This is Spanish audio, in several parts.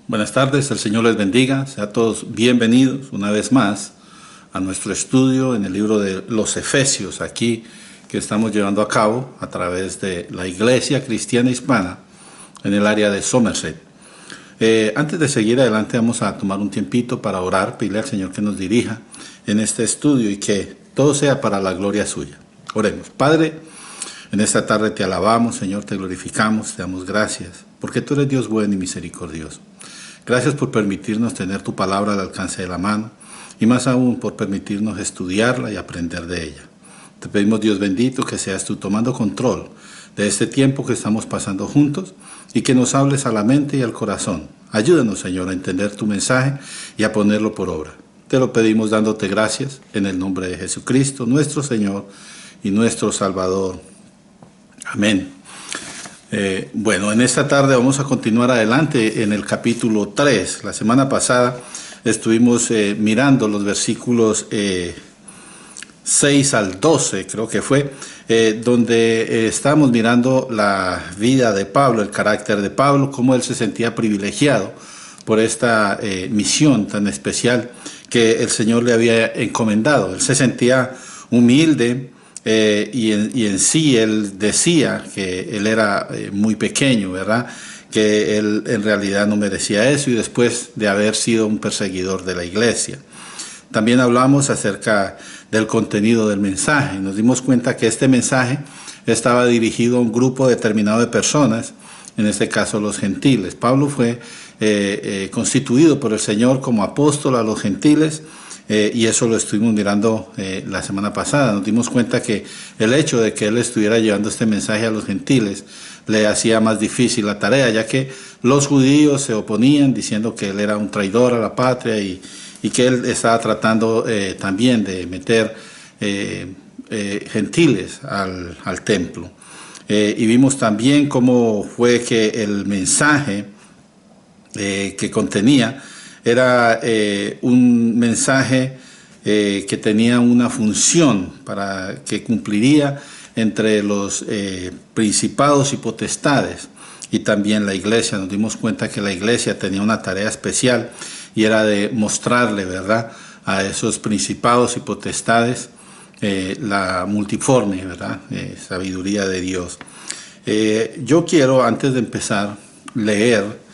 Buenas tardes, el Señor les bendiga. Sean todos bienvenidos una vez más a nuestro estudio en el libro de los Efesios, aquí que estamos llevando a cabo a través de la Iglesia Cristiana Hispana en el área de Somerset. Antes de seguir adelante vamos a tomar un tiempito para orar, pedirle al Señor que nos dirija en este estudio y que todo sea para la gloria suya. Oremos. Padre, en esta tarde te alabamos, Señor, te glorificamos, te damos gracias, porque tú eres Dios bueno y misericordioso. Gracias por permitirnos tener tu palabra al alcance de la mano y más aún por permitirnos estudiarla y aprender de ella. Te pedimos, Dios bendito, que seas tú tomando control de este tiempo que estamos pasando juntos y que nos hables a la mente y al corazón. Ayúdanos, Señor, a entender tu mensaje y a ponerlo por obra. Te lo pedimos dándote gracias en el nombre de Jesucristo, nuestro Señor y nuestro Salvador. Amén. Bueno, en esta tarde vamos a continuar adelante en el capítulo 3. La semana pasada estuvimos mirando los versículos 6 al 12, creo que fue, donde estábamos mirando la vida de Pablo, el carácter de Pablo, cómo él se sentía privilegiado por esta misión tan especial que el Señor le había encomendado. Él se sentía humilde. Y en sí él decía que él era muy pequeño, ¿verdad? Que él en realidad no merecía eso y después de haber sido un perseguidor de la iglesia. También hablamos acerca del contenido del mensaje. Nos dimos cuenta que este mensaje estaba dirigido a un grupo determinado de personas, en este caso los gentiles. Pablo fue constituido por el Señor como apóstol a los gentiles. Y eso lo estuvimos mirando la semana pasada. Nos dimos cuenta que el hecho de que él estuviera llevando este mensaje a los gentiles le hacía más difícil la tarea, ya que los judíos se oponían diciendo que él era un traidor a la patria y que él estaba tratando también de meter gentiles al templo. Y vimos también cómo fue que el mensaje que contenía era un mensaje que tenía una función para que cumpliría entre los principados y potestades y también la iglesia. Nos dimos cuenta que la iglesia tenía una tarea especial y era de mostrarle, ¿verdad?, a esos principados y potestades la multiforme, ¿verdad?, sabiduría de Dios. Yo quiero, antes de empezar, leer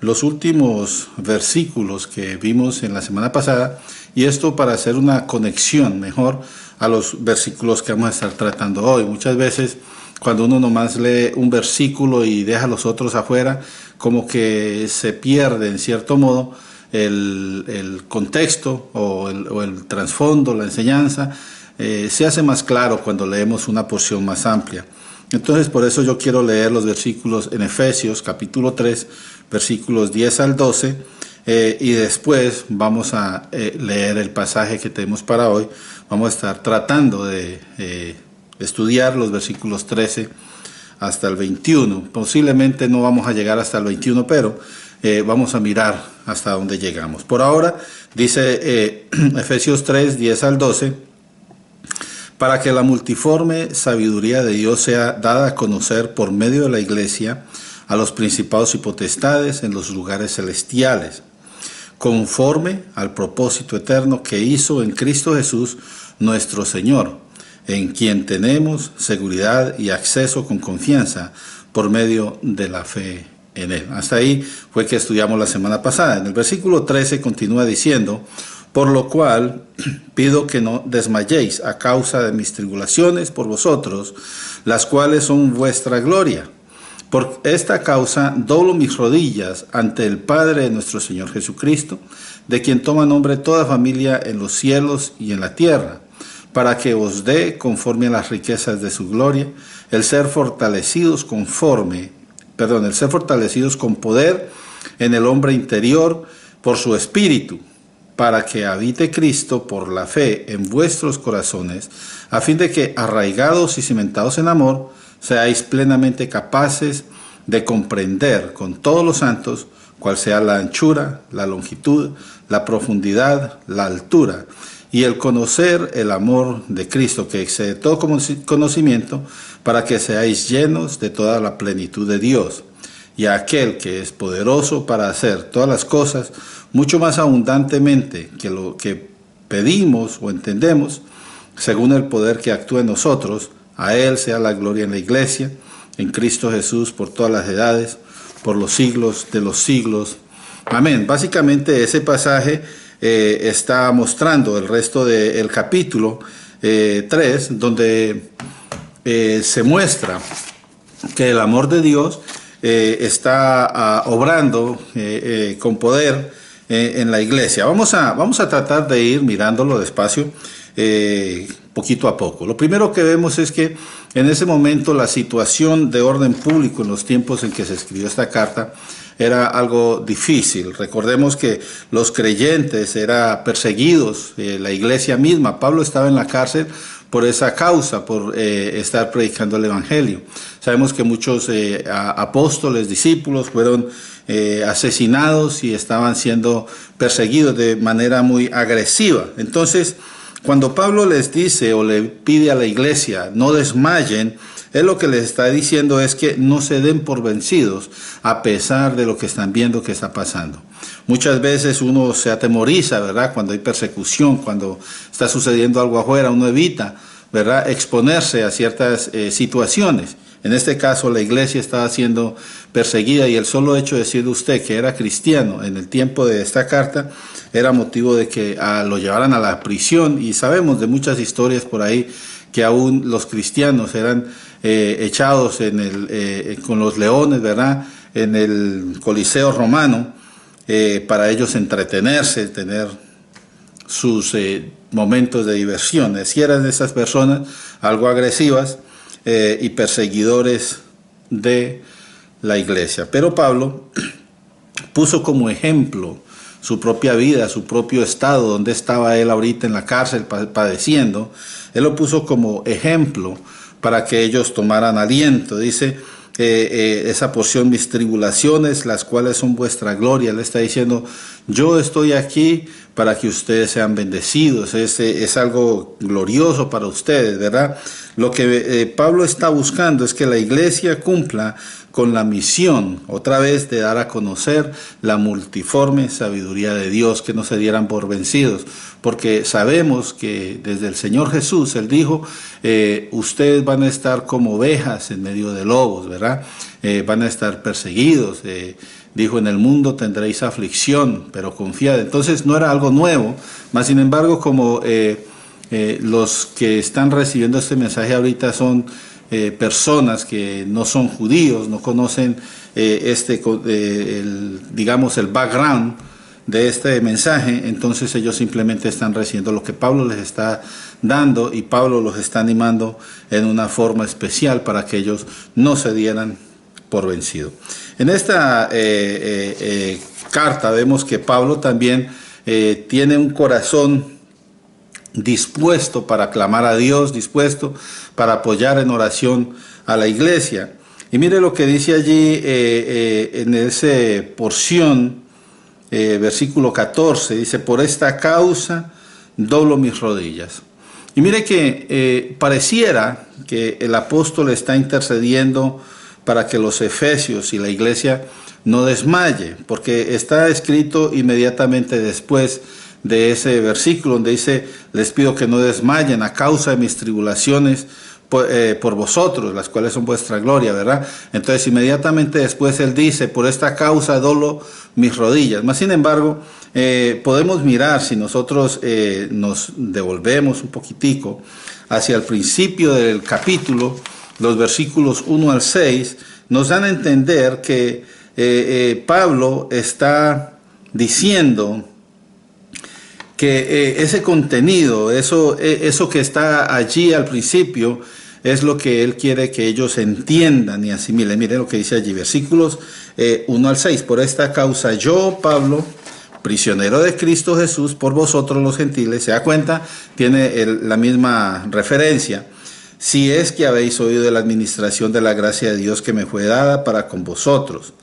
los últimos versículos que vimos en la semana pasada, y esto para hacer una conexión mejor a los versículos que vamos a estar tratando hoy. Muchas veces cuando uno nomás lee un versículo y deja los otros afuera, como que se pierde en cierto modo el contexto o el trasfondo, la enseñanza. Se hace más claro cuando leemos una porción más amplia. Entonces, por eso yo quiero leer los versículos en Efesios, capítulo 3, versículos 10 al 12, y después vamos a leer el pasaje que tenemos para hoy. Vamos a estar tratando de estudiar los versículos 13 hasta el 21. Posiblemente no vamos a llegar hasta el 21, pero vamos a mirar hasta dónde llegamos. Por ahora, dice Efesios 3, 10 al 12, para que la multiforme sabiduría de Dios sea dada a conocer por medio de la iglesia a los principados y potestades en los lugares celestiales, conforme al propósito eterno que hizo en Cristo Jesús nuestro Señor, en quien tenemos seguridad y acceso con confianza por medio de la fe en Él. Hasta ahí fue que estudiamos la semana pasada. En el versículo 13 continúa diciendo: por lo cual pido que no desmayéis a causa de mis tribulaciones por vosotros, las cuales son vuestra gloria. Por esta causa doblo mis rodillas ante el Padre de nuestro Señor Jesucristo, de quien toma nombre toda familia en los cielos y en la tierra, para que os dé, conforme a las riquezas de su gloria, el ser fortalecidos con poder en el hombre interior por su Espíritu, para que habite Cristo por la fe en vuestros corazones, a fin de que, arraigados y cimentados en amor, seáis plenamente capaces de comprender con todos los santos cuál sea la anchura, la longitud, la profundidad, la altura, y el conocer el amor de Cristo, que excede todo conocimiento, para que seáis llenos de toda la plenitud de Dios. y a aquel que es poderoso para hacer todas las cosas mucho más abundantemente que lo que pedimos o entendemos, según el poder que actúa en nosotros, a Él sea la gloria en la Iglesia, en Cristo Jesús, por todas las edades, por los siglos de los siglos. Amén. Básicamente ese pasaje está mostrando el resto del capítulo 3, donde se muestra que el amor de Dios está obrando con poder en la iglesia. Vamos a tratar de ir mirándolo despacio, poquito a poco. Lo primero que vemos es que en ese momento la situación de orden público en los tiempos en que se escribió esta carta era algo difícil. Recordemos que los creyentes eran perseguidos, la iglesia misma. Pablo estaba en la cárcel por esa causa, por estar predicando el evangelio. Sabemos que muchos apóstoles, discípulos fueron asesinados y estaban siendo perseguidos de manera muy agresiva. Entonces, cuando Pablo les dice o le pide a la iglesia no desmayen, él lo que les está diciendo es que no se den por vencidos a pesar de lo que están viendo que está pasando. Muchas veces uno se atemoriza, ¿verdad? Cuando hay persecución, cuando está sucediendo algo afuera, uno evita, ¿verdad?, exponerse a ciertas situaciones. En este caso, la iglesia estaba siendo perseguida y el solo hecho de decir usted que era cristiano en el tiempo de esta carta era motivo de que lo llevaran a la prisión, y sabemos de muchas historias por ahí que aún los cristianos eran echados con los leones, ¿verdad?, en el Coliseo romano, para ellos entretenerse, tener sus momentos de diversión. Si eran esas personas algo agresivas y perseguidores de la iglesia. Pero Pablo puso como ejemplo su propia vida, su propio estado, donde estaba él ahorita en la cárcel padeciendo. Él lo puso como ejemplo para que ellos tomaran aliento. Dice esa porción, mis tribulaciones, las cuales son vuestra gloria. Él está diciendo, yo estoy aquí para que ustedes sean bendecidos. Es algo glorioso para ustedes, ¿verdad? Lo que Pablo está buscando es que la iglesia cumpla con la misión, otra vez, de dar a conocer la multiforme sabiduría de Dios, que no se dieran por vencidos, porque sabemos que desde el Señor Jesús, Él dijo, ustedes van a estar como ovejas en medio de lobos, ¿verdad? Van a estar perseguidos, dijo, en el mundo tendréis aflicción, pero confiad. Entonces no era algo nuevo, mas sin embargo, como los que están recibiendo este mensaje ahorita son personas que no son judíos, no conocen digamos, el background de este mensaje, entonces ellos simplemente están recibiendo lo que Pablo les está dando, y Pablo los está animando en una forma especial para que ellos no se dieran por vencido. En esta carta vemos que Pablo también tiene un corazón dispuesto para clamar a Dios, dispuesto para apoyar en oración a la iglesia. Y mire lo que dice allí en esa porción, versículo 14, dice, por esta causa doblo mis rodillas. Y mire que pareciera que el apóstol está intercediendo para que los efesios y la iglesia no desmaye, porque está escrito inmediatamente después de ese versículo donde dice, les pido que no desmayen a causa de mis tribulaciones por vosotros, las cuales son vuestra gloria, ¿verdad? Entonces inmediatamente después él dice, por esta causa doblo mis rodillas. Mas sin embargo, podemos mirar, si nosotros nos devolvemos un poquitico hacia el principio del capítulo, los versículos 1 al 6, nos dan a entender que Pablo está diciendo que ese contenido, eso que está allí al principio, es lo que él quiere que ellos entiendan y asimilen. Miren lo que dice allí, versículos 1 al 6. Por esta causa yo, Pablo, prisionero de Cristo Jesús, por vosotros los gentiles, se da cuenta, tiene la misma referencia. Si es que habéis oído de la administración de la gracia de Dios que me fue dada para con vosotros,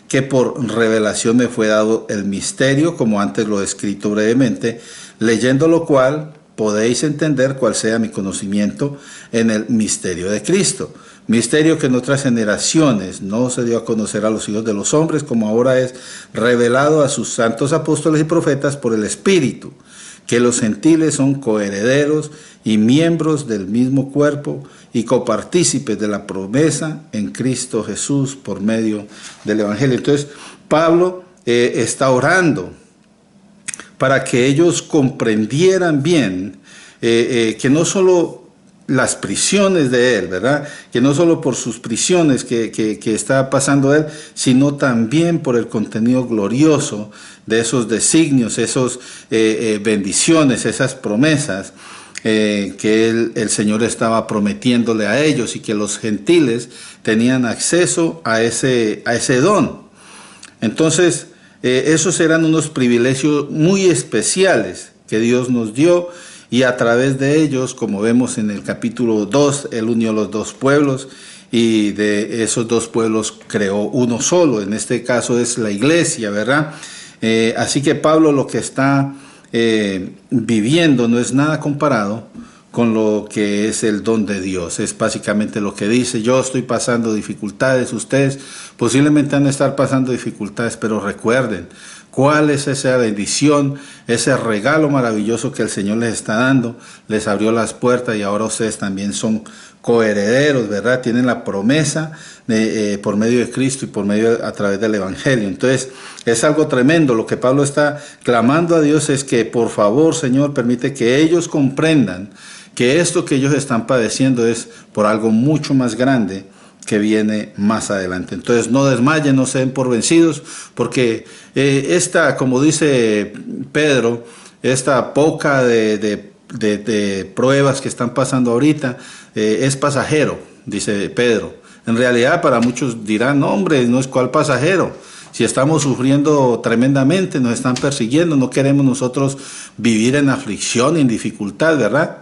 que por revelación me fue dado el misterio, como antes lo he escrito brevemente, leyendo lo cual podéis entender cuál sea mi conocimiento en el misterio de Cristo, misterio que en otras generaciones no se dio a conocer a los hijos de los hombres, como ahora es revelado a sus santos apóstoles y profetas por el Espíritu, que los gentiles son coherederos y miembros del mismo cuerpo y copartícipes de la promesa en Cristo Jesús por medio del Evangelio. Entonces, Pablo está orando para que ellos comprendieran bien que no solo las prisiones de él, ¿verdad? Que no solo por sus prisiones que está pasando él, sino también por el contenido glorioso de esos designios, esos bendiciones, esas promesas que el Señor estaba prometiéndole a ellos y que los gentiles tenían acceso a ese don. Entonces, esos eran unos privilegios muy especiales que Dios nos dio, y a través de ellos, como vemos en el capítulo 2, Él unió los dos pueblos y de esos dos pueblos creó uno solo. En este caso es la iglesia, ¿verdad? Así que Pablo lo que está viviendo no es nada comparado con lo que es el don de Dios. Es básicamente lo que dice: yo estoy pasando dificultades, ustedes posiblemente van a estar pasando dificultades, pero recuerden cuál es esa bendición, ese regalo maravilloso que el Señor les está dando. Les abrió las puertas y ahora ustedes también son coherederos, ¿verdad? Tienen la promesa por medio de Cristo y por medio a través del Evangelio. Entonces, es algo tremendo. Lo que Pablo está clamando a Dios es que, por favor, Señor, permite que ellos comprendan que esto que ellos están padeciendo es por algo mucho más grande que viene más adelante. Entonces, no desmayen, no se den por vencidos, porque como dice Pedro, esta poca de pruebas que están pasando ahorita es pasajero, dice Pedro. En realidad, para muchos dirán: no, hombre, no es cual pasajero. Si estamos sufriendo tremendamente, nos están persiguiendo, no queremos nosotros vivir en aflicción, en dificultad, ¿verdad?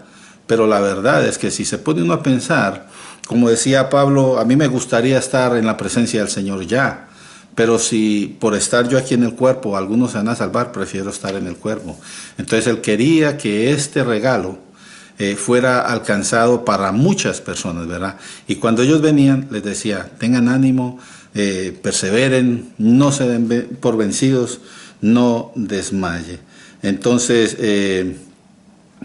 Pero la verdad es que si se pone uno a pensar, como decía Pablo, a mí me gustaría estar en la presencia del Señor ya, pero si por estar yo aquí en el cuerpo algunos se van a salvar, prefiero estar en el cuerpo. Entonces él quería que este regalo fuera alcanzado para muchas personas, ¿verdad? Y cuando ellos venían, les decía: tengan ánimo, perseveren, no se den por vencidos, no desmaye. Entonces,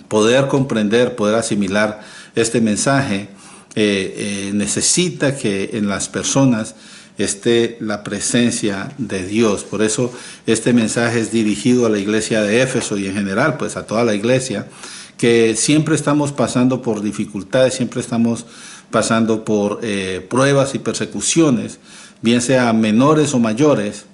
poder comprender, poder asimilar este mensaje, necesita que en las personas esté la presencia de Dios. Por eso este mensaje es dirigido a la iglesia de Éfeso y en general pues a toda la iglesia, que siempre estamos pasando por dificultades, siempre estamos pasando por pruebas y persecuciones, bien sea menores o mayores.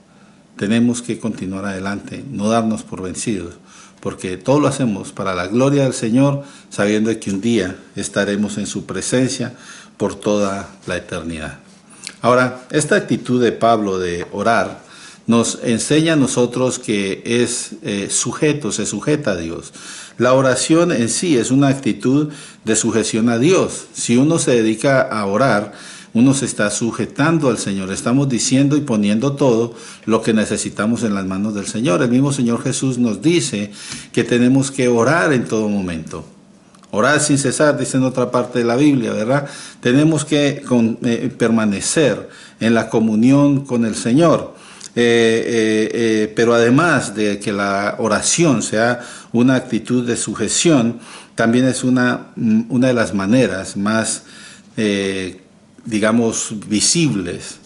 Tenemos que continuar adelante, no darnos por vencidos, porque todo lo hacemos para la gloria del Señor, sabiendo que un día estaremos en su presencia por toda la eternidad. Ahora, esta actitud de Pablo de orar nos enseña a nosotros que es se sujeta a Dios. La oración en sí es una actitud de sujeción a Dios. Si uno se dedica a orar, uno se está sujetando al Señor. Estamos diciendo y poniendo todo lo que necesitamos en las manos del Señor. El mismo Señor Jesús nos dice que tenemos que orar en todo momento. Orar sin cesar, dice en otra parte de la Biblia, ¿verdad? Tenemos que permanecer en la comunión con el Señor. Pero además de que la oración sea una actitud de sujeción, también es una de las maneras más digamos, visibles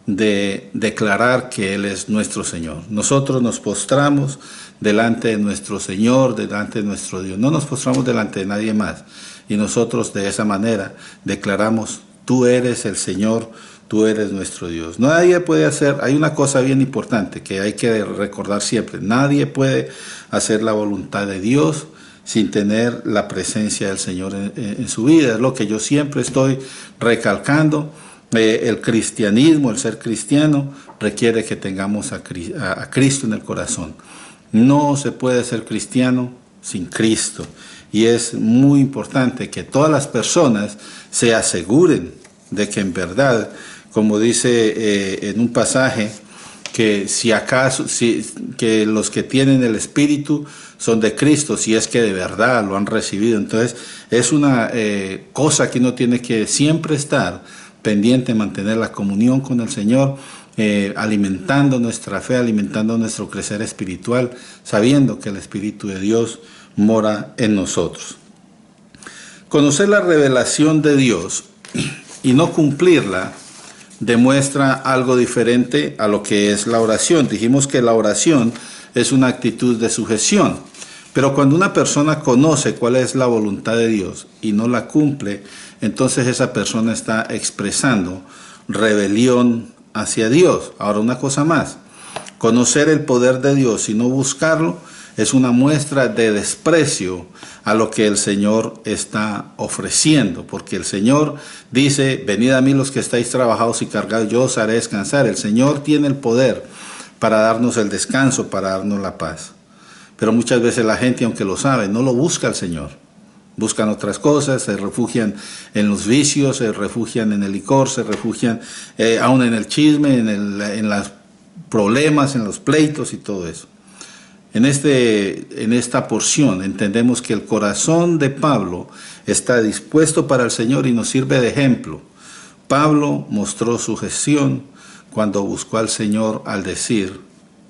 de declarar que Él es nuestro Señor. Nosotros nos postramos delante de nuestro Señor, delante de nuestro Dios. No nos postramos delante de nadie más. Y nosotros de esa manera declaramos: tú eres el Señor, tú eres nuestro Dios. Nadie puede hacer, hay una cosa bien importante que hay que recordar siempre: nadie puede hacer la voluntad de Dios sin tener la presencia del Señor en su vida. Es lo que yo siempre estoy recalcando. El cristianismo, el ser cristiano, requiere que tengamos a Cristo en el corazón. No se puede ser cristiano sin Cristo. Y es muy importante que todas las personas se aseguren de que en verdad, como dice en un pasaje que si acaso, que los que tienen el Espíritu son de Cristo, si es que de verdad lo han recibido. Entonces es una cosa que uno tiene que siempre estar pendiente, mantener la comunión con el Señor, alimentando nuestra fe, alimentando nuestro crecer espiritual, sabiendo que el Espíritu de Dios mora en nosotros. Conocer la revelación de Dios y no cumplirla demuestra algo diferente a lo que es la oración. Dijimos que la oración es una actitud de sujeción, pero cuando una persona conoce cuál es la voluntad de Dios y no la cumple, entonces esa persona está expresando rebelión hacia Dios. Ahora, una cosa más, conocer el poder de Dios y no buscarlo es una muestra de desprecio a lo que el Señor está ofreciendo, porque el Señor dice: venid a mí los que estáis trabajados y cargados, yo os haré descansar. El Señor tiene el poder para darnos el descanso, para darnos la paz. Pero muchas veces la gente, aunque lo sabe, no lo busca al Señor. Buscan otras cosas, se refugian en los vicios, se refugian en el licor, se refugian aún en el chisme, en los problemas, en los pleitos y todo eso. En esta porción entendemos que el corazón de Pablo está dispuesto para el Señor y nos sirve de ejemplo. Pablo mostró sujeción cuando buscó al Señor al decir: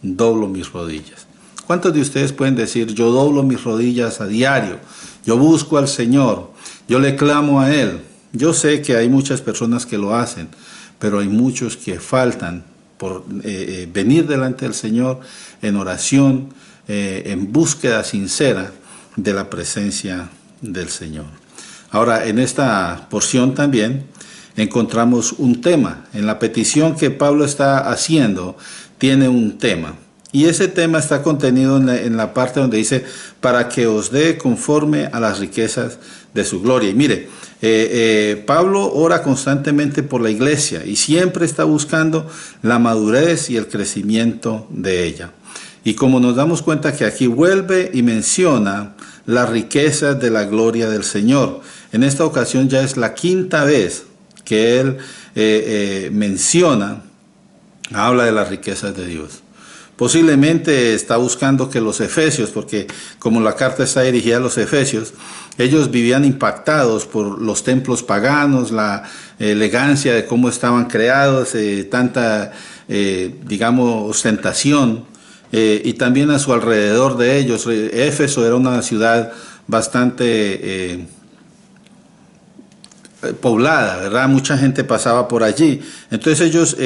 doblo mis rodillas. ¿Cuántos de ustedes pueden decir: yo doblo mis rodillas a diario, yo busco al Señor, yo le clamo a Él? Yo sé que hay muchas personas que lo hacen, pero hay muchos que faltan por venir delante del Señor en oración, en búsqueda sincera de la presencia del Señor. Ahora, en esta porción también encontramos un tema. En la petición que Pablo está haciendo, tiene un tema. Y ese tema está contenido en la parte donde dice: para que os dé conforme a las riquezas de su gloria. Y mire, Pablo ora constantemente por la iglesia y siempre está buscando la madurez y el crecimiento de ella. Y como nos damos cuenta que aquí vuelve y menciona las riquezas de la gloria del Señor. En esta ocasión ya es la quinta vez que él habla de las riquezas de Dios. Posiblemente está buscando que los efesios, porque como la carta está dirigida a los efesios, ellos vivían impactados por los templos paganos, la elegancia de cómo estaban creados, tanta, digamos, ostentación. Y también a su alrededor de ellos. Éfeso era una ciudad bastante poblada, ¿verdad? Mucha gente pasaba por allí. Entonces ellos,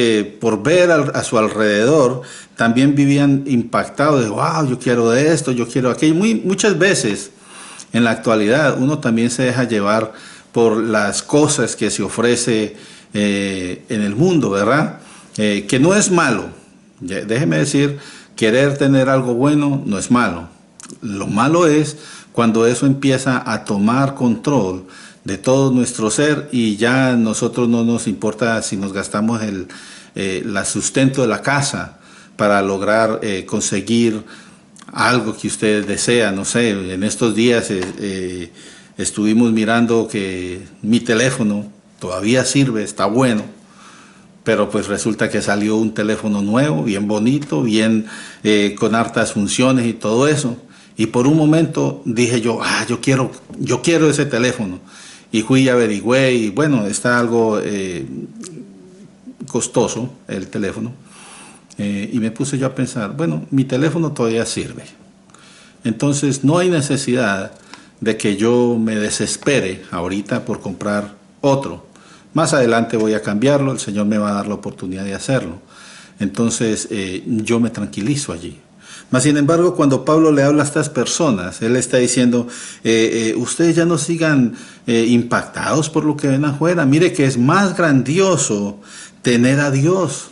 por ver a su alrededor, también vivían impactados de: wow, yo quiero de esto, yo quiero aquello. Muchas veces, en la actualidad, uno también se deja llevar por las cosas que se ofrece en el mundo, ¿verdad? Que no es malo. Déjeme decir, querer tener algo bueno no es malo. Lo malo es cuando eso empieza a tomar control de todo nuestro ser y ya a nosotros no nos importa si nos gastamos el sustento de la casa para lograr conseguir algo que ustedes desean. No sé, en estos días estuvimos mirando que mi teléfono todavía sirve, está bueno. Pero pues resulta que salió un teléfono nuevo, bien bonito, bien con hartas funciones y todo eso. Y por un momento dije yo quiero ese teléfono. Y fui y averigüé y bueno, está algo costoso el teléfono. Y me puse yo a pensar, bueno, mi teléfono todavía sirve. Entonces no hay necesidad de que yo me desespere ahorita por comprar otro. Más adelante voy a cambiarlo, el Señor me va a dar la oportunidad de hacerlo. Entonces yo me tranquilizo allí. Mas sin embargo, cuando Pablo le habla a estas personas, él está diciendo: ustedes ya no sigan impactados por lo que ven afuera. Mire que es más grandioso tener a Dios.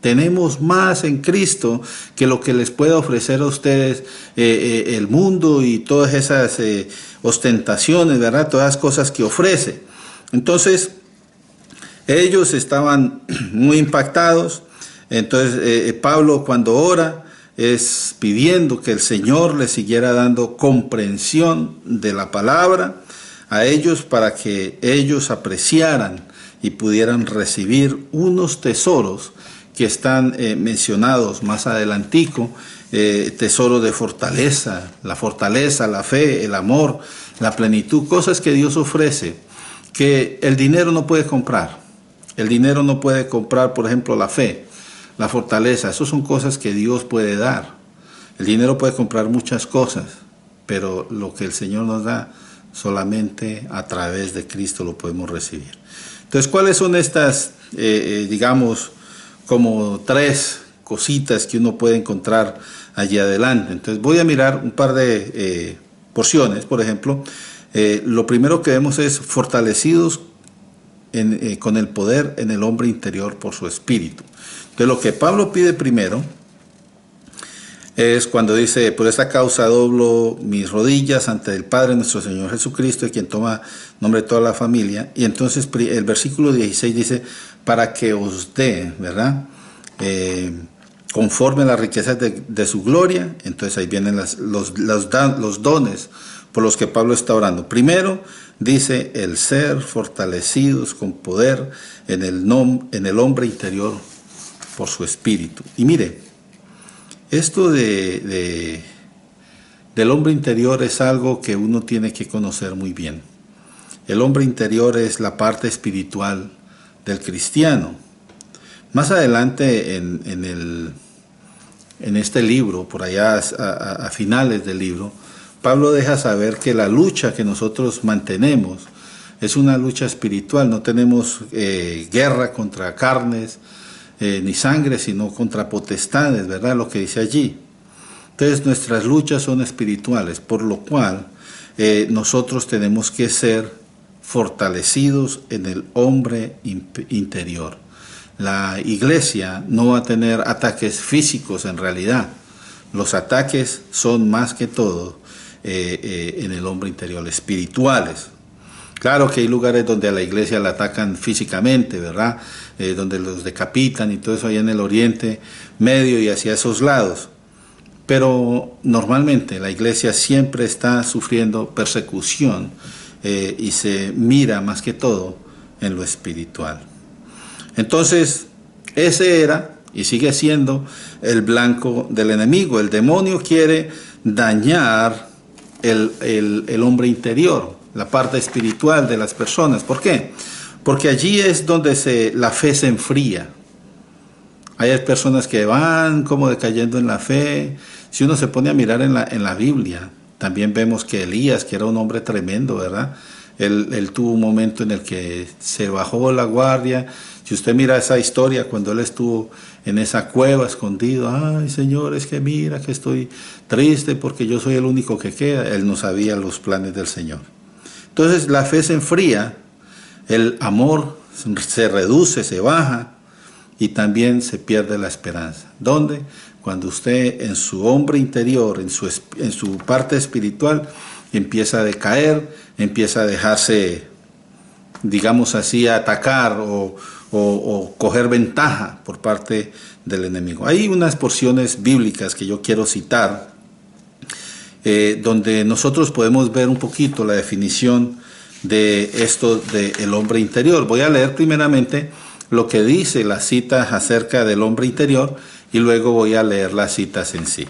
Tenemos más en Cristo que lo que les pueda ofrecer a ustedes el mundo y todas esas ostentaciones, ¿verdad? Todas las cosas que ofrece. Entonces, ellos estaban muy impactados. Entonces Pablo, cuando ora, es pidiendo que el Señor les siguiera dando comprensión de la palabra a ellos para que ellos apreciaran y pudieran recibir unos tesoros que están mencionados más adelantico, tesoro de fortaleza, la fe, el amor, la plenitud, cosas que Dios ofrece, que el dinero no puede comprar. El dinero no puede comprar, por ejemplo, la fe, la fortaleza. Esas son cosas que Dios puede dar. El dinero puede comprar muchas cosas, pero lo que el Señor nos da, solamente a través de Cristo lo podemos recibir. Entonces, ¿cuáles son estas, digamos, como 3 cositas que uno puede encontrar allí adelante? Entonces, voy a mirar un par de porciones. Por ejemplo, lo primero que vemos es fortalecidos con el poder en el hombre interior por su espíritu. Entonces, lo que Pablo pide primero es cuando dice: por esta causa doblo mis rodillas ante el Padre nuestro Señor Jesucristo, de quien toma nombre de toda la familia. Y entonces el versículo 16 dice: para que os dé, ¿verdad? Conforme a las riquezas de su gloria. Entonces ahí vienen los dones por los que Pablo está orando. Primero dice: el ser fortalecidos con poder en el hombre interior por su espíritu. Y mire, esto del hombre interior es algo que uno tiene que conocer muy bien. El hombre interior es la parte espiritual del cristiano. Más adelante en este libro, por allá a finales del libro, Pablo deja saber que la lucha que nosotros mantenemos es una lucha espiritual. No tenemos guerra contra carnes ni sangre, sino contra potestades, ¿verdad? Lo que dice allí. Entonces nuestras luchas son espirituales, por lo cual nosotros tenemos que ser fortalecidos en el hombre interior. La iglesia no va a tener ataques físicos en realidad. Los ataques son más que todo en el hombre interior, espirituales. Claro que hay lugares donde a la iglesia la atacan físicamente, ¿verdad? Donde los decapitan y todo eso allá en el Oriente Medio y hacia esos lados. Pero normalmente la iglesia siempre está sufriendo persecución y se mira más que todo en lo espiritual. Entonces, ese era y sigue siendo el blanco del enemigo. El demonio quiere dañar el hombre interior, la parte espiritual de las personas. ¿Por qué? Porque allí es donde la fe se enfría. Hay personas que van como decayendo en la fe. Si uno se pone a mirar en la Biblia, también vemos que Elías, que era un hombre tremendo, ¿verdad? Él tuvo un momento en el que se bajó la guardia. Si usted mira esa historia, cuando él estuvo en esa cueva escondido: ay, Señor, es que mira que estoy triste porque yo soy el único que queda. Él no sabía los planes del Señor. Entonces la fe se enfría, el amor se reduce, se baja, y también se pierde la esperanza. ¿Dónde? Cuando usted en su hombre interior, en su parte espiritual, empieza a decaer, empieza a dejarse, digamos así, atacar o coger ventaja por parte del enemigo. Hay unas porciones bíblicas que yo quiero citar, donde nosotros podemos ver un poquito la definición de esto del hombre interior. Voy a leer primeramente lo que dice las citas acerca del hombre interior y luego voy a leer las citas en sí.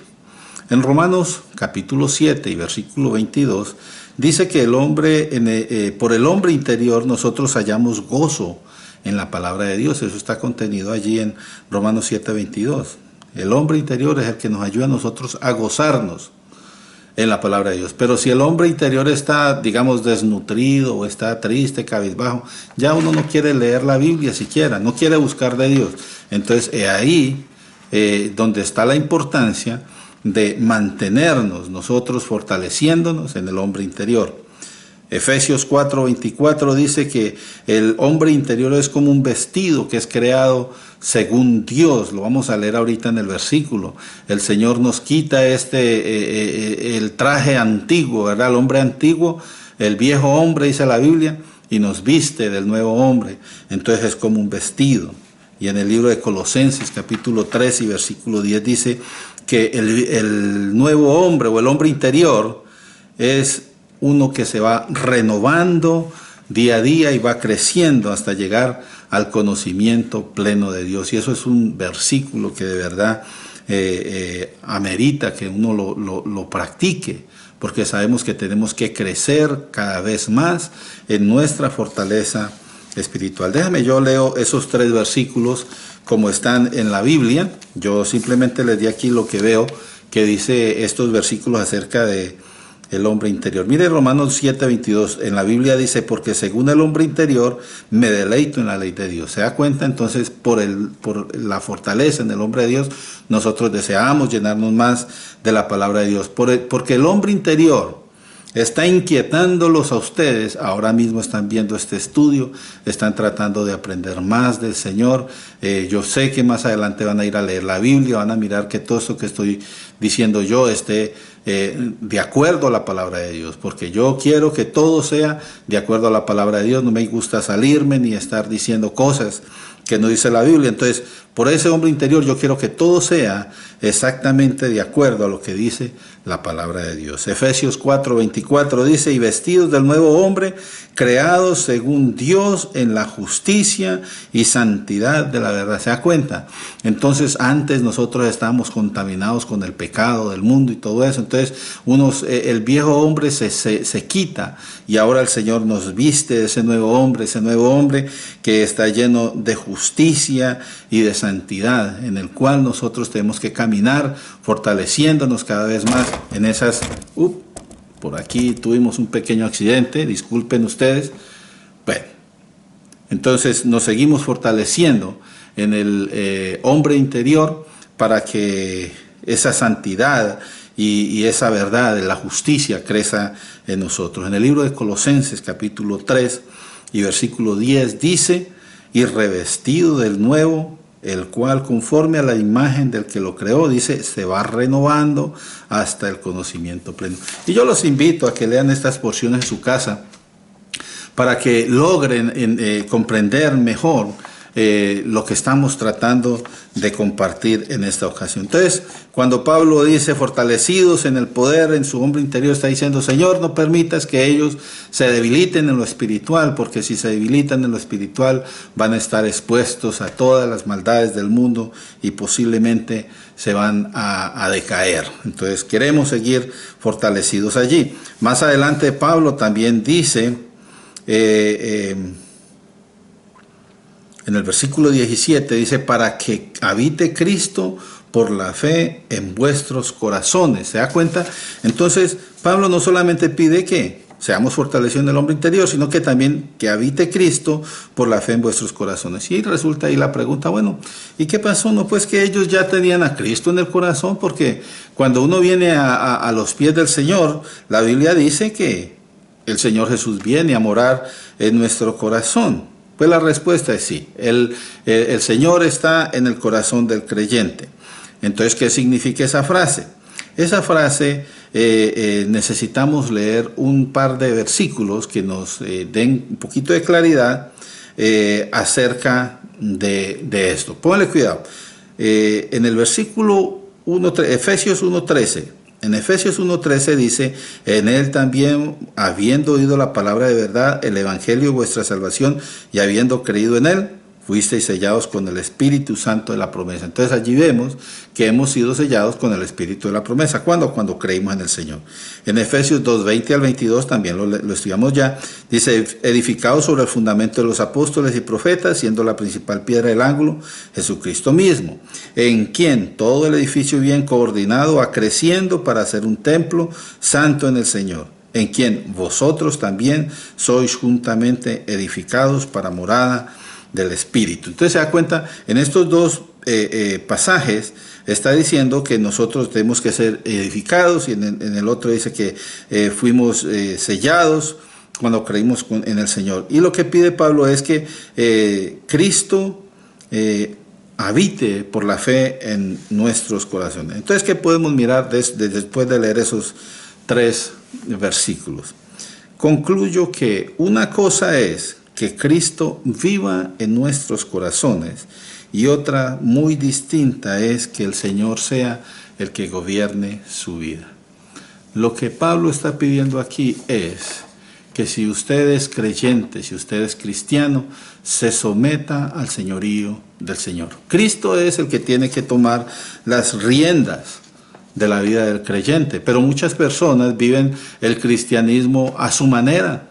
En Romanos capítulo 7 y versículo 22 dice que por el hombre interior nosotros hallamos gozo en la palabra de Dios. Eso está contenido allí en Romanos 7, 22. El hombre interior es el que nos ayuda a nosotros a gozarnos en la palabra de Dios. Pero si el hombre interior está, digamos, desnutrido o está triste, cabizbajo, ya uno no quiere leer la Biblia siquiera, no quiere buscar de Dios. Entonces ahí donde está la importancia de mantenernos nosotros fortaleciéndonos en el hombre interior. Efesios 4:24 dice que el hombre interior es como un vestido que es creado según Dios. Lo vamos a leer ahorita en el versículo. El Señor nos quita el traje antiguo, ¿verdad? El hombre antiguo, el viejo hombre, dice la Biblia, y nos viste del nuevo hombre. Entonces es como un vestido. Y en el libro de Colosenses capítulo 3 y versículo 10 dice que el nuevo hombre o el hombre interior es uno que se va renovando día a día y va creciendo hasta llegar al conocimiento pleno de Dios. Y eso es un versículo que de verdad amerita que uno lo practique, porque sabemos que tenemos que crecer cada vez más en nuestra fortaleza espiritual. Déjame, yo leo esos 3 versículos como están en la Biblia. Yo simplemente les di aquí lo que veo que dice estos versículos acerca de el hombre interior. Mire Romanos 7:22, en la Biblia dice, porque según el hombre interior me deleito en la ley de Dios. ¿Se da cuenta? Entonces, por la fortaleza en el hombre de Dios, nosotros deseamos llenarnos más de la palabra de Dios. Porque el hombre interior está inquietándolos a ustedes. Ahora mismo están viendo este estudio, están tratando de aprender más del Señor. Yo sé que más adelante van a ir a leer la Biblia, van a mirar que todo esto que estoy diciendo yo esté de acuerdo a la palabra de Dios, porque yo quiero que todo sea de acuerdo a la palabra de Dios. No me gusta salirme ni estar diciendo cosas que no dice la Biblia. Entonces, por ese hombre interior yo quiero que todo sea exactamente de acuerdo a lo que dice la palabra de Dios. Efesios 4:24 dice, y vestidos del nuevo hombre, creados según Dios en la justicia y santidad de la verdad. ¿Se da cuenta? Entonces, antes nosotros estábamos contaminados con el pecado del mundo y todo eso. Entonces, el viejo hombre se quita, y ahora el Señor nos viste de ese nuevo hombre que está lleno de justicia y de santidad, en el cual nosotros tenemos que caminar fortaleciéndonos cada vez más en esas... por aquí tuvimos un pequeño accidente, disculpen ustedes. Bueno, entonces nos seguimos fortaleciendo en el hombre interior para que esa santidad y esa verdad de la justicia crezca en nosotros. En el libro de Colosenses capítulo 3 y versículo 10 dice, y revestido del nuevo, el cual conforme a la imagen del que lo creó, dice, se va renovando hasta el conocimiento pleno. Y yo los invito a que lean estas porciones en su casa para que logren comprender mejor lo que estamos tratando de compartir en esta ocasión. Entonces, cuando Pablo dice fortalecidos en el poder en su hombre interior, está diciendo, Señor, no permitas que ellos se debiliten en lo espiritual, porque si se debilitan en lo espiritual van a estar expuestos a todas las maldades del mundo y posiblemente se van a decaer. Entonces queremos seguir fortalecidos allí. Más adelante Pablo también dice en el versículo 17, dice, para que habite Cristo por la fe en vuestros corazones. ¿Se da cuenta? Entonces, Pablo no solamente pide que seamos fortalecidos en el hombre interior, sino que también que habite Cristo por la fe en vuestros corazones. Y resulta ahí la pregunta, bueno, ¿y qué pasó? No, pues que ellos ya tenían a Cristo en el corazón, porque cuando uno viene a los pies del Señor, la Biblia dice que el Señor Jesús viene a morar en nuestro corazón. Pues la respuesta es sí, el Señor está en el corazón del creyente. Entonces, ¿qué significa esa frase? Esa frase necesitamos leer un par de versículos que nos den un poquito de claridad acerca de esto. Pónganle cuidado. En el versículo 1, Efesios 1:13. En Efesios 1:13 dice, en él también, habiendo oído la palabra de verdad, el evangelio de vuestra salvación, y habiendo creído en él, fuisteis sellados con el Espíritu Santo de la promesa. Entonces allí vemos que hemos sido sellados con el Espíritu de la promesa. ¿Cuándo? Cuando creímos en el Señor. En Efesios 2:20 al 22, también lo estudiamos ya, dice, edificados sobre el fundamento de los apóstoles y profetas, siendo la principal piedra del ángulo, Jesucristo mismo, en quien todo el edificio bien coordinado va creciendo para ser un templo santo en el Señor, en quien vosotros también sois juntamente edificados para morada del Espíritu. Entonces se da cuenta, en estos dos pasajes está diciendo que nosotros tenemos que ser edificados, y en el otro dice que fuimos sellados cuando creímos en el Señor. Y lo que pide Pablo es que Cristo habite por la fe en nuestros corazones. Entonces, ¿qué podemos mirar después de leer esos 3 versículos? Concluyo que una cosa es que Cristo viva en nuestros corazones, y otra muy distinta es que el Señor sea el que gobierne su vida. Lo que Pablo está pidiendo aquí es que si usted es creyente, si usted es cristiano, se someta al señorío del Señor. Cristo es el que tiene que tomar las riendas de la vida del creyente, pero muchas personas viven el cristianismo a su manera.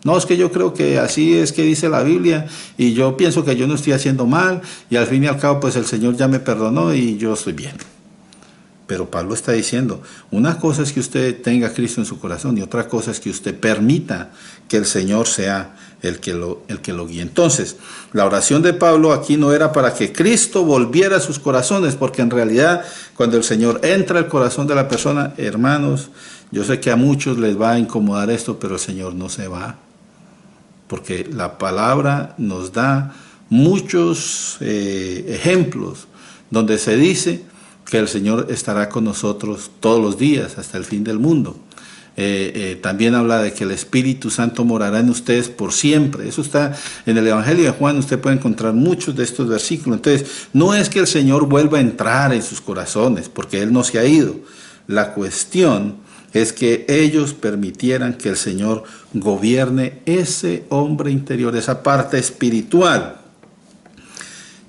No, es que yo creo que así es que dice la Biblia y yo pienso que yo no estoy haciendo mal y al fin y al cabo pues el Señor ya me perdonó y yo estoy bien. Pero Pablo está diciendo, una cosa es que usted tenga a Cristo en su corazón y otra cosa es que usted permita que el Señor sea el que lo guíe. Entonces, la oración de Pablo aquí no era para que Cristo volviera a sus corazones, porque en realidad cuando el Señor entra al corazón de la persona, hermanos, yo sé que a muchos les va a incomodar esto, pero el Señor no se va. Porque la palabra nos da muchos ejemplos donde se dice que el Señor estará con nosotros todos los días hasta el fin del mundo. También habla de que el Espíritu Santo morará en ustedes por siempre. Eso está en el Evangelio de Juan, usted puede encontrar muchos de estos versículos. Entonces, no es que el Señor vuelva a entrar en sus corazones, porque Él no se ha ido. La cuestión es que ellos permitieran que el Señor gobierne ese hombre interior, esa parte espiritual.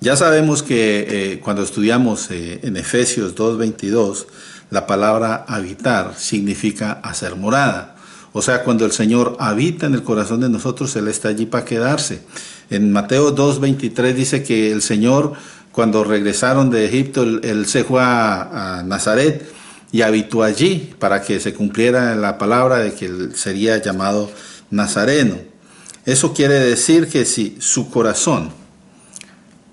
Ya sabemos que cuando estudiamos en Efesios 2:22, la palabra habitar significa hacer morada. O sea, cuando el Señor habita en el corazón de nosotros, Él está allí para quedarse. En Mateo 2:23 dice que el Señor, cuando regresaron de Egipto, Él se fue a Nazaret y habitó allí para que se cumpliera la palabra de que Él sería llamado Nazareno. Eso quiere decir que si su corazón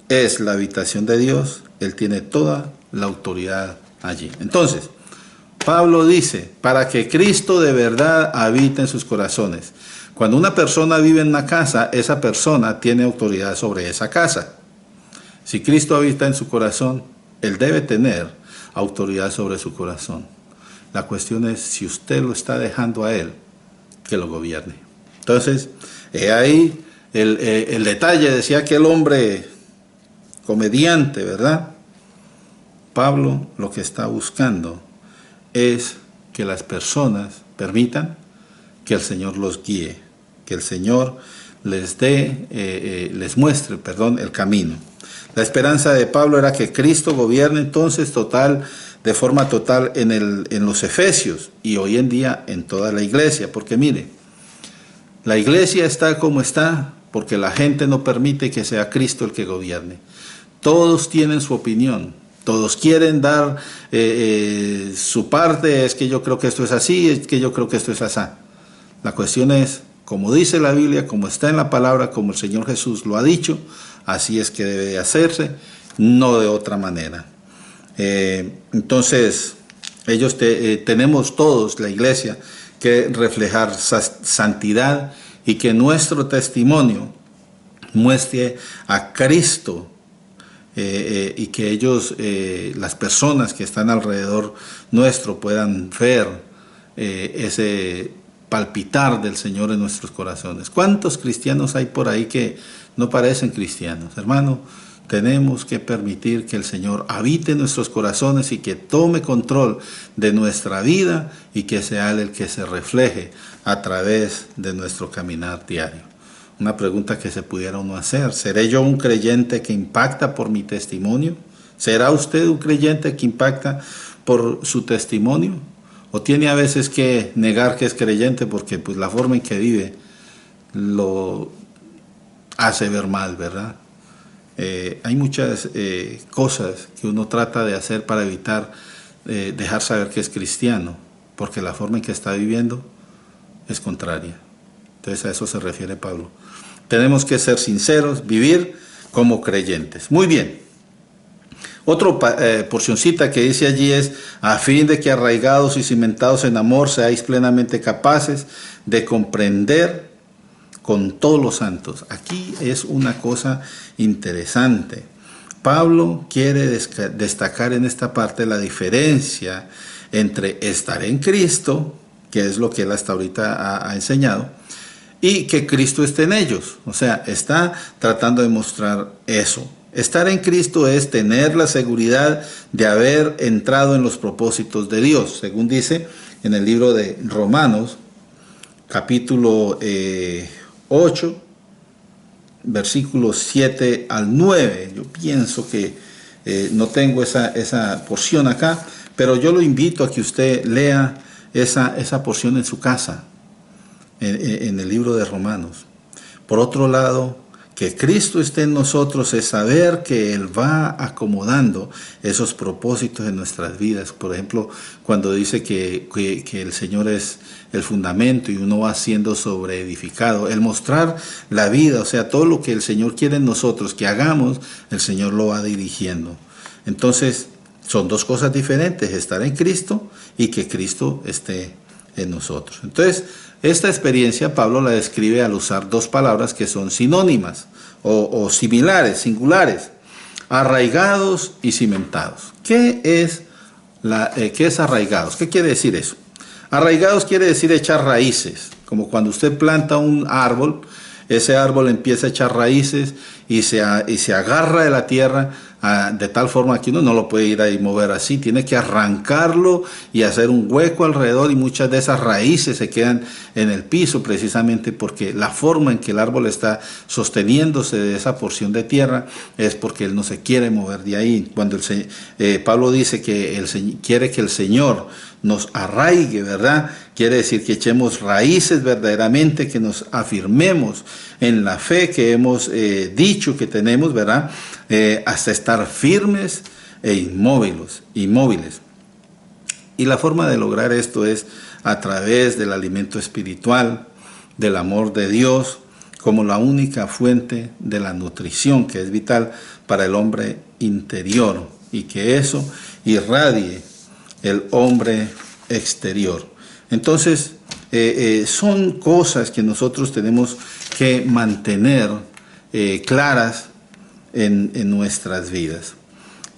es la habitación de Dios, Él tiene toda la autoridad allí. Entonces, Pablo dice, para que Cristo de verdad habite en sus corazones. Cuando una persona vive en una casa, esa persona tiene autoridad sobre esa casa. Si Cristo habita en su corazón, Él debe tener autoridad sobre su corazón. La cuestión es si usted lo está dejando a Él que lo gobierne. Entonces, ahí el detalle, decía aquel hombre comediante, ¿verdad? Pablo lo que está buscando es que las personas permitan que el Señor los guíe, que el Señor les muestre el camino. La esperanza de Pablo era que Cristo gobierne entonces de forma total en los Efesios y hoy en día en toda la iglesia, porque mire, la iglesia está como está porque la gente no permite que sea Cristo el que gobierne. Todos tienen su opinión, todos quieren dar su parte, es que yo creo que esto es así, es que yo creo que esto es así. La cuestión es, como dice la Biblia, como está en la palabra, como el Señor Jesús lo ha dicho, así es que debe hacerse, no de otra manera. Entonces, tenemos todos, la iglesia, que reflejar santidad y que nuestro testimonio muestre a Cristo. Y que ellos, las personas que están alrededor nuestro, puedan ver ese palpitar del Señor en nuestros corazones. ¿Cuántos cristianos hay por ahí que no parecen cristianos? Hermano, tenemos que permitir que el Señor habite en nuestros corazones y que tome control de nuestra vida y que sea Él el que se refleje a través de nuestro caminar diario. Una pregunta que se pudiera uno hacer: ¿seré yo un creyente que impacta por mi testimonio? ¿Será usted un creyente que impacta por su testimonio? ¿O tiene a veces que negar que es creyente porque pues, la forma en que vive lo hace ver mal, ¿verdad? Hay muchas cosas que uno trata de hacer para evitar dejar saber que es cristiano, porque la forma en que está viviendo es contraria. Entonces a eso se refiere Pablo. Tenemos que ser sinceros, vivir como creyentes. Muy bien. Otra porcioncita que dice allí es: a fin de que arraigados y cimentados en amor seáis plenamente capaces de comprender con todos los santos. Aquí es una cosa interesante. Pablo quiere destacar en esta parte la diferencia entre estar en Cristo, que es lo que él hasta ahorita ha enseñado, y que Cristo esté en ellos. O sea, está tratando de mostrar eso. Estar en Cristo es tener la seguridad de haber entrado en los propósitos de Dios, según dice en el libro de Romanos, capítulo 8, versículos 7 al 9. Yo pienso que no tengo esa porción acá, pero yo lo invito a que usted lea esa porción en su casa, en el libro de Romanos. Por otro lado, que Cristo esté en nosotros es saber que Él va acomodando esos propósitos en nuestras vidas. Por ejemplo, cuando dice que el Señor es el fundamento y uno va siendo sobreedificado. El mostrar la vida, o sea, todo lo que el Señor quiere en nosotros que hagamos, el Señor lo va dirigiendo. Entonces, son dos cosas diferentes, estar en Cristo y que Cristo esté en nosotros. Entonces, esta experiencia Pablo la describe al usar dos palabras que son sinónimas o similares, singulares: arraigados y cimentados. ¿Qué es arraigados? ¿Qué quiere decir eso? Arraigados quiere decir echar raíces, como cuando usted planta un árbol, ese árbol empieza a echar raíces y se agarra de la tierra de tal forma que uno no lo puede ir a mover así, tiene que arrancarlo y hacer un hueco alrededor, y muchas de esas raíces se quedan en el piso precisamente porque la forma en que el árbol está sosteniéndose de esa porción de tierra es porque él no se quiere mover de ahí. Cuando Pablo dice que quiere que el Señor nos arraigue, ¿verdad? Quiere decir que echemos raíces verdaderamente, que nos afirmemos en la fe que hemos dicho que tenemos, ¿verdad? Hasta estar firmes e inmóviles. Y la forma de lograr esto es a través del alimento espiritual, del amor de Dios, como la única fuente de la nutrición que es vital para el hombre interior, y que eso irradie el hombre exterior. Entonces, son cosas que nosotros tenemos que mantener claras en nuestras vidas.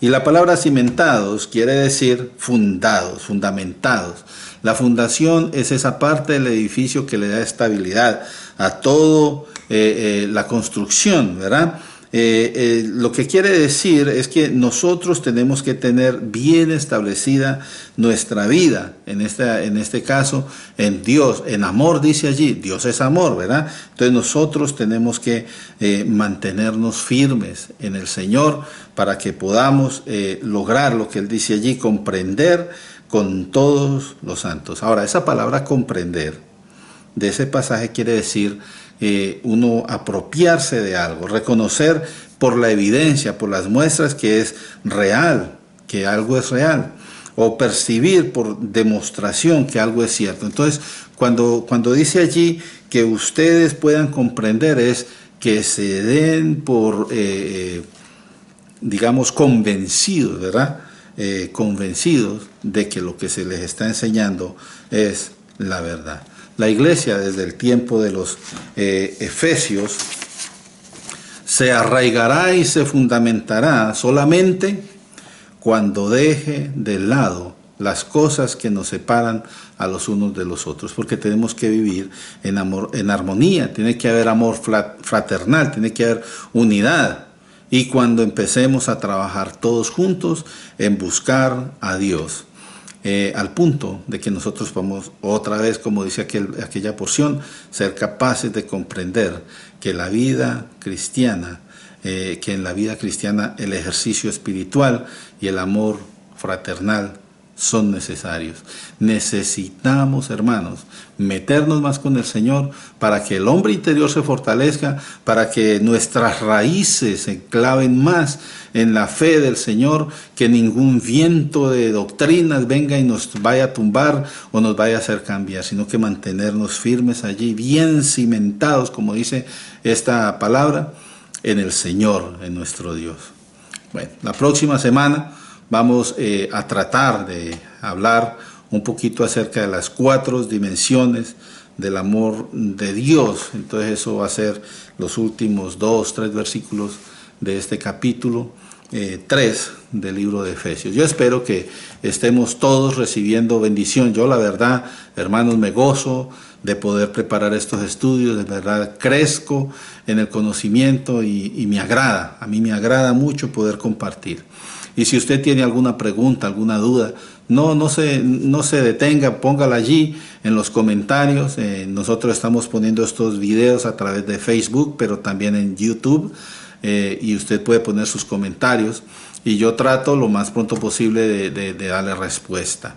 Y la palabra cimentados quiere decir fundados, fundamentados. La fundación es esa parte del edificio que le da estabilidad a todo la construcción, ¿verdad? Lo que quiere decir es que nosotros tenemos que tener bien establecida nuestra vida, en este caso en Dios, en amor, dice allí. Dios es amor, ¿verdad? Entonces nosotros tenemos que mantenernos firmes en el Señor para que podamos lograr lo que Él dice allí: comprender con todos los santos. Ahora, esa palabra comprender de ese pasaje quiere decir uno apropiarse de algo, reconocer por la evidencia, por las muestras que es real, que algo es real, o percibir por demostración que algo es cierto. Entonces, cuando dice allí que ustedes puedan comprender, es que se den por, digamos, convencidos, ¿verdad? Convencidos de que lo que se les está enseñando es la verdad. La iglesia, desde el tiempo de los Efesios, se arraigará y se fundamentará solamente cuando deje de lado las cosas que nos separan a los unos de los otros, porque tenemos que vivir en amor, en armonía. Tiene que haber amor fraternal, tiene que haber unidad. Y cuando empecemos a trabajar todos juntos en buscar a Dios, al punto de que nosotros vamos otra vez, como dice aquella porción, ser capaces de comprender que la vida cristiana, que en la vida cristiana el ejercicio espiritual y el amor fraternal son necesarios. Necesitamos, hermanos, meternos más con el Señor para que el hombre interior se fortalezca, para que nuestras raíces se claven más en la fe del Señor, que ningún viento de doctrinas venga y nos vaya a tumbar o nos vaya a hacer cambiar, sino que mantenernos firmes allí, bien cimentados, como dice esta palabra, en el Señor, en nuestro Dios. Bueno, la próxima semana vamos a tratar de hablar un poquito acerca de las 4 dimensiones del amor de Dios. Entonces eso va a ser los últimos 2, 3 versículos de este capítulo 3 del libro de Efesios. Yo espero que estemos todos recibiendo bendición. Yo, la verdad, hermanos, me gozo de poder preparar estos estudios. De verdad crezco en el conocimiento y me agrada. A mí me agrada mucho poder compartir. Y si usted tiene alguna pregunta, alguna duda, no se detenga, póngala allí en los comentarios. Nosotros estamos poniendo estos videos a través de Facebook, pero también en YouTube, y usted puede poner sus comentarios y yo trato lo más pronto posible de darle respuesta.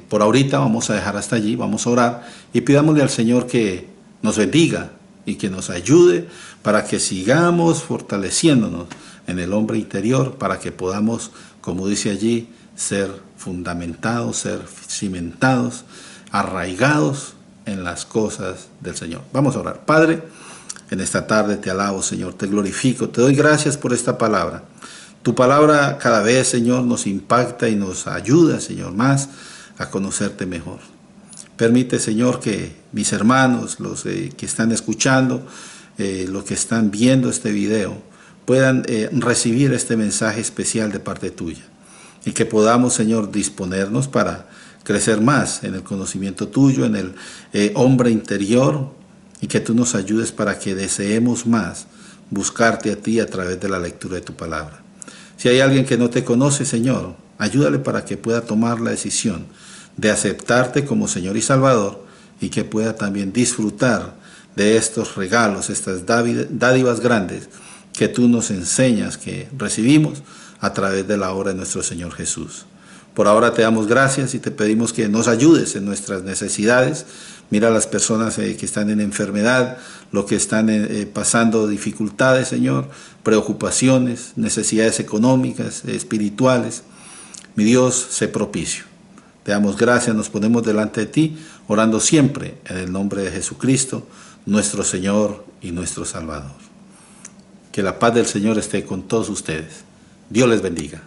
Por ahorita vamos a dejar hasta allí, vamos a orar y pidámosle al Señor que nos bendiga y que nos ayude para que sigamos fortaleciéndonos en el hombre interior, para que podamos, como dice allí, ser fundamentados, ser cimentados, arraigados en las cosas del Señor. Vamos a orar. Padre, en esta tarde te alabo, Señor, te glorifico, te doy gracias por esta palabra. Tu palabra cada vez, Señor, nos impacta y nos ayuda, Señor, más a conocerte mejor. Permite, Señor, que mis hermanos, los que están escuchando, los que están viendo este video, puedan recibir este mensaje especial de parte tuya. Y que podamos, Señor, disponernos para crecer más en el conocimiento tuyo, en el hombre interior, y que tú nos ayudes para que deseemos más buscarte a ti a través de la lectura de tu palabra. Si hay alguien que no te conoce, Señor, ayúdale para que pueda tomar la decisión de aceptarte como Señor y Salvador y que pueda también disfrutar de estos regalos, estas dádivas grandes que tú nos enseñas que recibimos a través de la obra de nuestro Señor Jesús. Por ahora te damos gracias y te pedimos que nos ayudes en nuestras necesidades. Mira a las personas que están en enfermedad, los que están pasando dificultades, Señor, preocupaciones, necesidades económicas, espirituales. Mi Dios, sé propicio. Te damos gracias, nos ponemos delante de ti, orando siempre en el nombre de Jesucristo, nuestro Señor y nuestro Salvador. Que la paz del Señor esté con todos ustedes. Dios les bendiga.